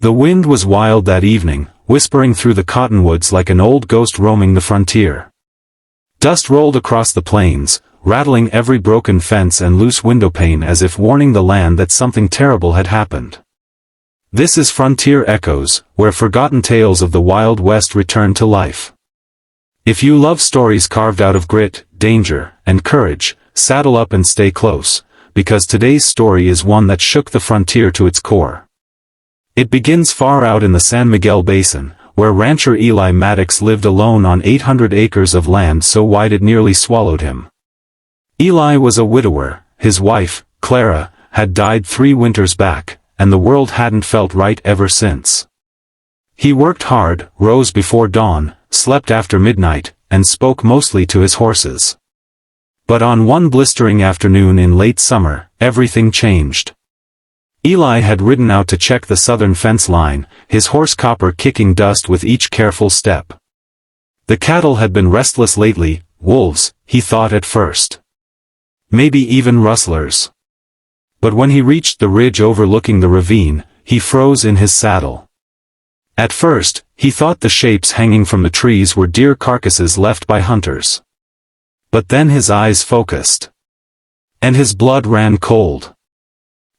The wind was wild that evening, whispering through the cottonwoods like an old ghost roaming the frontier. Dust rolled across the plains, rattling every broken fence and loose windowpane as if warning the land that something terrible had happened. This is Frontier Echoes, where forgotten tales of the Wild West return to life. If you love stories carved out of grit, danger, and courage, saddle up and stay close, because today's story is one that shook the frontier to its core. It begins far out in the San Miguel Basin, where rancher Eli Maddox lived alone on 800 acres of land so wide it nearly swallowed him. Eli was a widower, his wife, Clara, had died 3 winters back, and the world hadn't felt right ever since. He worked hard, rose before dawn, slept after midnight, and spoke mostly to his horses. But on one blistering afternoon in late summer, everything changed. Eli had ridden out to check the southern fence line, his horse Copper kicking dust with each careful step. The cattle had been restless lately, wolves, he thought at first. Maybe even rustlers. But when he reached the ridge overlooking the ravine, he froze in his saddle. At first, he thought the shapes hanging from the trees were deer carcasses left by hunters. But then his eyes focused. And his blood ran cold.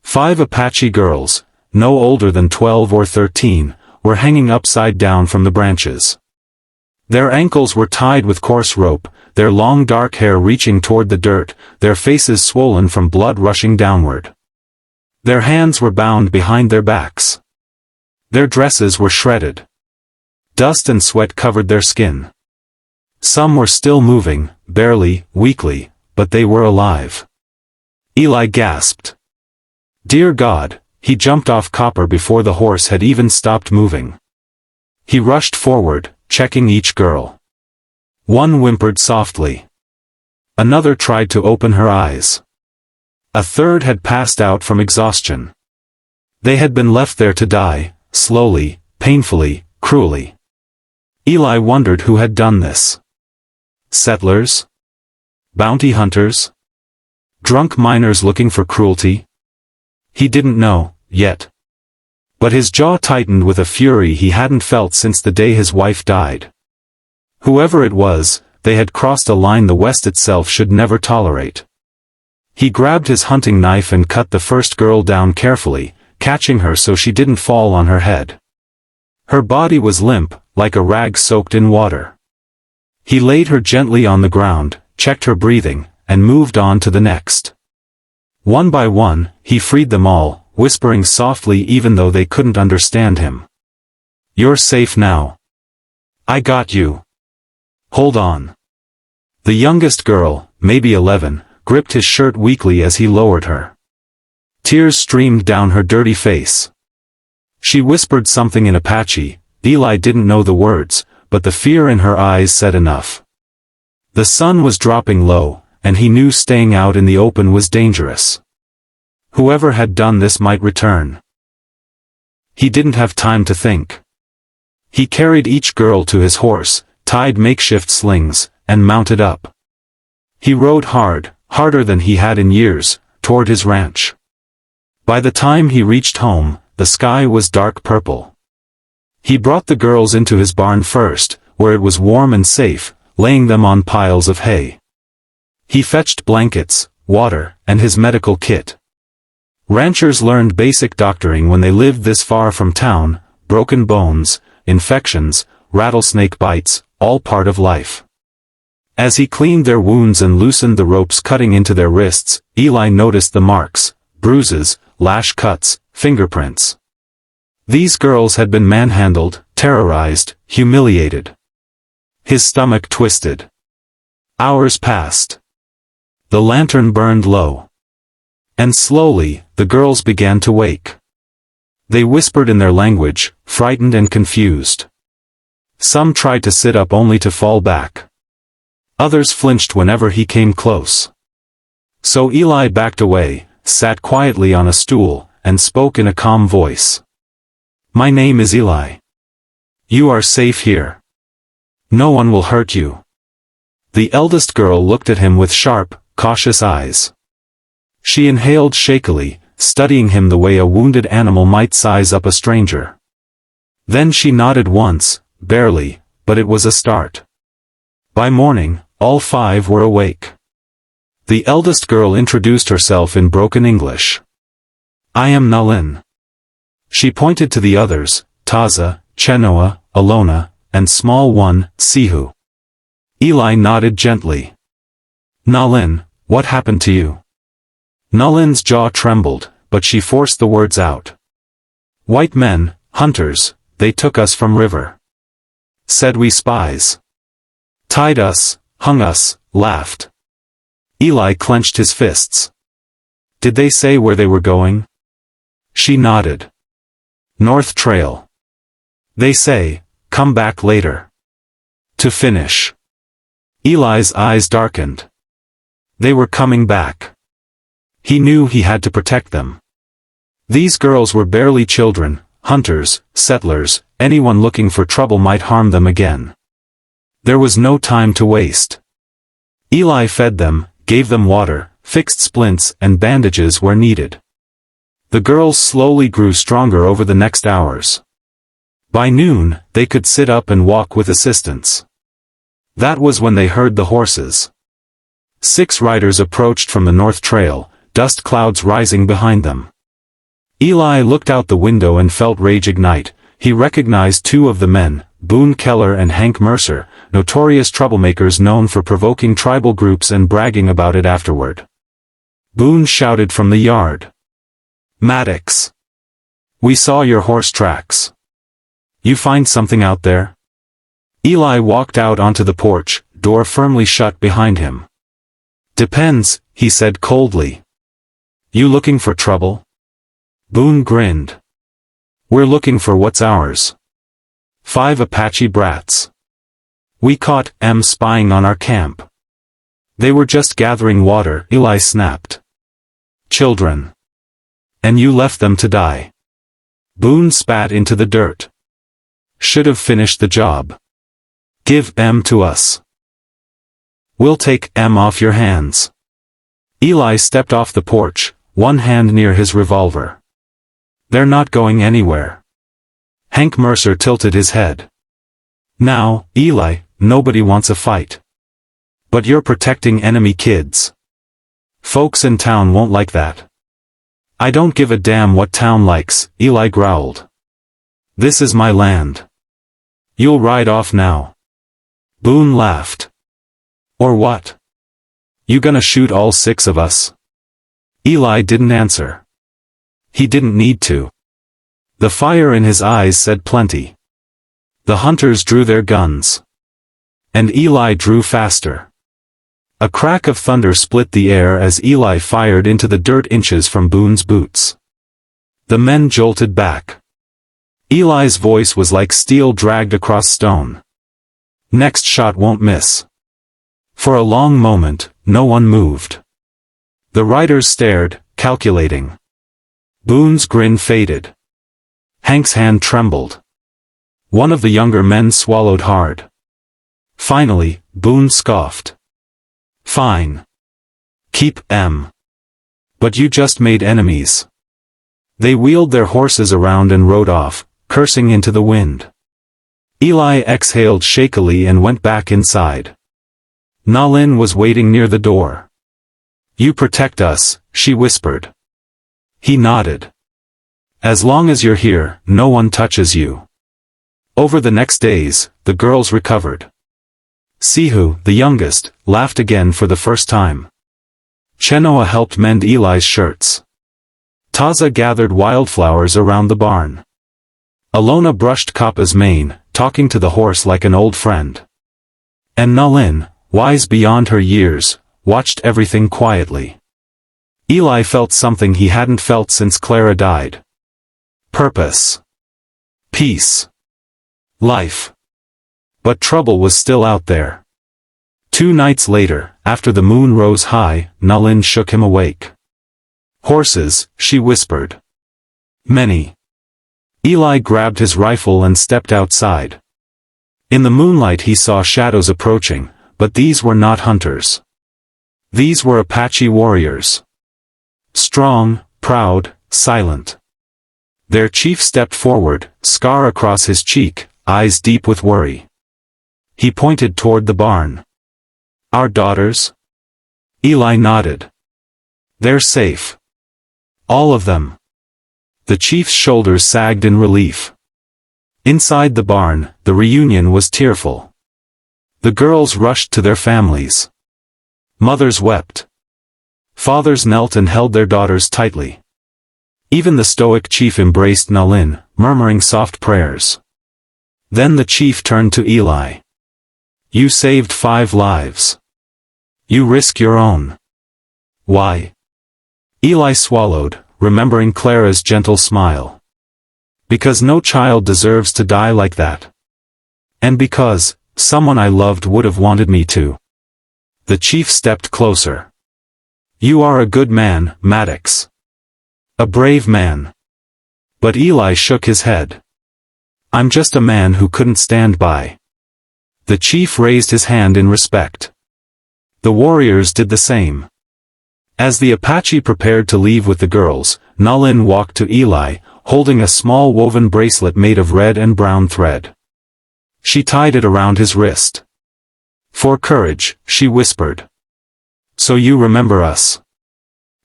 5 Apache girls, no older than 12 or 13, were hanging upside down from the branches. Their ankles were tied with coarse rope, their long dark hair reaching toward the dirt, their faces swollen from blood rushing downward. Their hands were bound behind their backs. Their dresses were shredded. Dust and sweat covered their skin. Some were still moving, barely, weakly, but they were alive. Eli gasped. Dear God, he jumped off Copper before the horse had even stopped moving. He rushed forward, checking each girl. One whimpered softly. Another tried to open her eyes. A third had passed out from exhaustion. They had been left there to die, slowly, painfully, cruelly. Eli wondered who had done this. Settlers? Bounty hunters? Drunk miners looking for cruelty? He didn't know, yet. But his jaw tightened with a fury he hadn't felt since the day his wife died. Whoever it was, they had crossed a line the West itself should never tolerate. He grabbed his hunting knife and cut the first girl down carefully, catching her so she didn't fall on her head. Her body was limp, like a rag soaked in water. He laid her gently on the ground, checked her breathing, and moved on to the next. One by one, he freed them all, whispering softly even though they couldn't understand him. You're safe now. I got you. Hold on. The youngest girl, maybe 11, gripped his shirt weakly as he lowered her. Tears streamed down her dirty face. She whispered something in Apache. Eli didn't know the words, but the fear in her eyes said enough. The sun was dropping low, and he knew staying out in the open was dangerous. Whoever had done this might return. He didn't have time to think. He carried each girl to his horse, tied makeshift slings, and mounted up. He rode hard, harder than he had in years, toward his ranch. By the time he reached home, the sky was dark purple. He brought the girls into his barn first, where it was warm and safe, laying them on piles of hay. He fetched blankets, water, and his medical kit. Ranchers learned basic doctoring when they lived this far from town: broken bones, infections, rattlesnake bites, all part of life. As he cleaned their wounds and loosened the ropes cutting into their wrists, Eli noticed the marks, bruises, lash cuts, fingerprints. These girls had been manhandled, terrorized, humiliated. His stomach twisted. Hours passed. The lantern burned low. And slowly, the girls began to wake. They whispered in their language, frightened and confused. Some tried to sit up only to fall back. Others flinched whenever he came close. So Eli backed away, sat quietly on a stool, and spoke in a calm voice. My name is Eli. You are safe here. No one will hurt you. The eldest girl looked at him with sharp, cautious eyes. She inhaled shakily, studying him the way a wounded animal might size up a stranger. Then she nodded once, barely, but it was a start. By morning, all five were awake. The eldest girl introduced herself in broken English. "I am Nalin." She pointed to the others, Taza, Chenoa, Alona, and small one, Sihu. Eli nodded gently. "Nalin, what happened to you?" Nalin's jaw trembled, but she forced the words out. "White men, hunters, they took us from river. Said we spies. Tied us, hung us, laughed." Eli clenched his fists. "Did they say where they were going?" She nodded. "North Trail. They say, come back later. To finish." Eli's eyes darkened. They were coming back. He knew he had to protect them. These girls were barely children, hunters, settlers, anyone looking for trouble might harm them again. There was no time to waste. Eli fed them, gave them water, fixed splints and bandages where needed. The girls slowly grew stronger over the next hours. By noon, they could sit up and walk with assistance. That was when they heard the horses. 6 riders approached from the North Trail, dust clouds rising behind them. Eli looked out the window and felt rage ignite. He recognized 2 of the men, Boone Keller and Hank Mercer, notorious troublemakers known for provoking tribal groups and bragging about it afterward. Boone shouted from the yard. "Maddox! We saw your horse tracks. You find something out there?" Eli walked out onto the porch, door firmly shut behind him. "Depends," he said coldly. "You looking for trouble?" Boone grinned. "We're looking for what's ours. 5 Apache brats. We caught them spying on our camp. They were just gathering water," Eli snapped. "Children. And you left them to die." Boone spat into the dirt. "Should have finished the job. Give them to us. We'll take them off your hands." Eli stepped off the porch, one hand near his revolver. "They're not going anywhere." Hank Mercer tilted his head. "Now, Eli, nobody wants a fight. But you're protecting enemy kids. Folks in town won't like that." "I don't give a damn what town likes," Eli growled. "This is my land. You'll ride off now." Boone laughed. "Or what? You gonna shoot all 6 of us?" Eli didn't answer. He didn't need to. The fire in his eyes said plenty. The hunters drew their guns. And Eli drew faster. A crack of thunder split the air as Eli fired into the dirt inches from Boone's boots. The men jolted back. Eli's voice was like steel dragged across stone. "Next shot won't miss." For a long moment, no one moved. The riders stared, calculating. Boone's grin faded. Hank's hand trembled. One of the younger men swallowed hard. Finally, Boone scoffed. "Fine. Keep them. But you just made enemies." They wheeled their horses around and rode off, cursing into the wind. Eli exhaled shakily and went back inside. Nalin was waiting near the door. "You protect us," she whispered. He nodded. "As long as you're here, no one touches you." Over the next days, the girls recovered. Sihu, the youngest, laughed again for the first time. Chenoa helped mend Eli's shirts. Taza gathered wildflowers around the barn. Alona brushed Kappa's mane, talking to the horse like an old friend. And Nalin, wise beyond her years, watched everything quietly. Eli felt something he hadn't felt since Clara died. Purpose. Peace. Life. But trouble was still out there. 2 nights later, after the moon rose high, Nalin shook him awake. "Horses," she whispered. "Many." Eli grabbed his rifle and stepped outside. In the moonlight he saw shadows approaching, but these were not hunters. These were Apache warriors. Strong, proud, silent. Their chief stepped forward, scar across his cheek, eyes deep with worry. He pointed toward the barn. Our daughters? Eli nodded. They're safe. All of them. The chief's shoulders sagged in relief. Inside the barn, the reunion was tearful. The girls rushed to their families. Mothers wept. Fathers knelt and held their daughters tightly. Even the stoic chief embraced Nalin, murmuring soft prayers. Then the chief turned to Eli. You saved 5 lives. You risk your own. Why? Eli swallowed, remembering Clara's gentle smile. Because no child deserves to die like that. And because someone I loved would have wanted me to. The chief stepped closer. You are a good man, Maddox. A brave man. But Eli shook his head. I'm just a man who couldn't stand by. The chief raised his hand in respect. The warriors did the same. As the Apache prepared to leave with the girls, Nalin walked to Eli, holding a small woven bracelet made of red and brown thread. She tied it around his wrist. For courage, she whispered. So you remember us.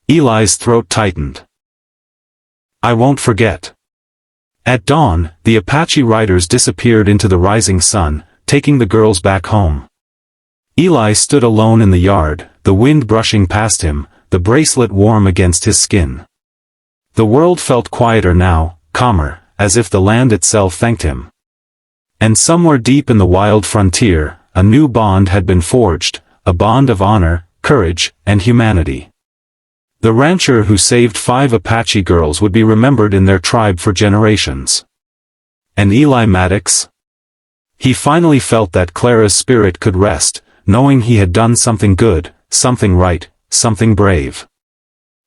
Eli's throat tightened. I won't forget. At dawn, the Apache riders disappeared into the rising sun, taking the girls back home. Eli stood alone in the yard, the wind brushing past him, the bracelet warm against his skin. The world felt quieter now, calmer, as if the land itself thanked him. And somewhere deep in the wild frontier, a new bond had been forged, a bond of honor, courage, and humanity. The rancher who saved 5 Apache girls would be remembered in their tribe for generations. And Eli Maddox? He finally felt that Clara's spirit could rest, knowing he had done something good, something right, something brave.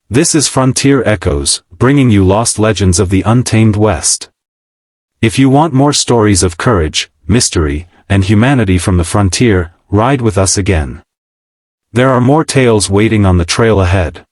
This is Frontier Echoes, bringing you lost legends of the untamed West. If you want more stories of courage, mystery, and humanity from the frontier, ride with us again. There are more tales waiting on the trail ahead.